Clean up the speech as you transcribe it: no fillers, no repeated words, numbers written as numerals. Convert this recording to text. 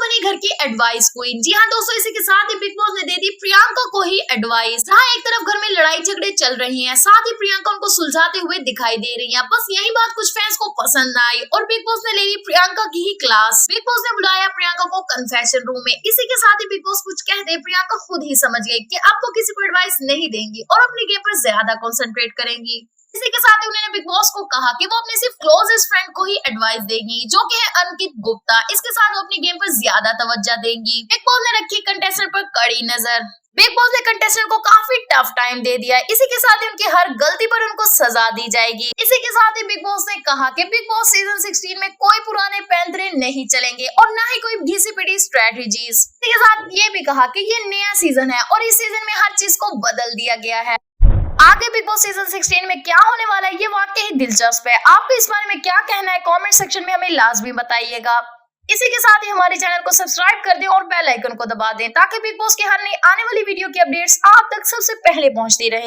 बनी घर की एडवाइस क्वीन। जी हाँ दोस्तों, इसी के साथ ही बिग बॉस ने दे दी प्रियंका को ही एडवाइस। जहाँ एक तरफ घर में लड़ाई झगड़े चल रही हैं, साथ ही प्रियंका उनको सुलझाते हुए दिखाई दे रही है। बस यही बात कुछ फैंस को पसंद आई और बिग बॉस ने ले ली प्रियंका की ही क्लास। बिग बॉस ने बुलाया प्रियंका को कन्फेशन रूम में। इसी के साथ ही बिग बॉस कुछ कहते प्रियंका खुद ही समझ गई कि अब वो किसी को एडवाइस नहीं देंगी और अपनी गेम पर ज्यादा कॉन्सेंट्रेट करेंगी। इसी के साथ ही उन्होंने बिग बॉस को कहा कि वो अपने सिर्फ क्लोजेस्ट फ्रेंड को ही एडवाइस देंगी, जो कि है अंकित गुप्ता। इसके साथ वो अपनी गेम पर ज्यादा तवज्जो देंगी। बिग बॉस ने रखी कंटेस्टेंट पर कड़ी नजर। बिग बॉस ने कंटेस्टेंट को काफी टफ टाइम दे दिया। इसी के साथ ही उनकी हर गलती पर उनको सजा दी जाएगी। इसी के साथ ही बिग बॉस ने कहा कि बिग बॉस सीजन 16 में कोई पुराने पैंतरे नहीं चलेंगे और न ही कोई घिसी पिटी स्ट्रेटजीज। इसी के साथ ये भी कहा कि ये नया सीजन है और इस सीजन में हर चीज को बदल दिया गया है। आगे बिग बॉस सीजन 16 में क्या होने वाला है, ये वाकई ही दिलचस्प है। आपको इस बारे में क्या कहना है, कमेंट सेक्शन में हमें लाजमी बताइएगा। इसी के साथ ही हमारे चैनल को सब्सक्राइब कर दें और बेल आइकन को दबा दें ताकि बिग बॉस की हर नई आने वाली वीडियो की अपडेट्स आप तक सबसे पहले पहुंचती रहे।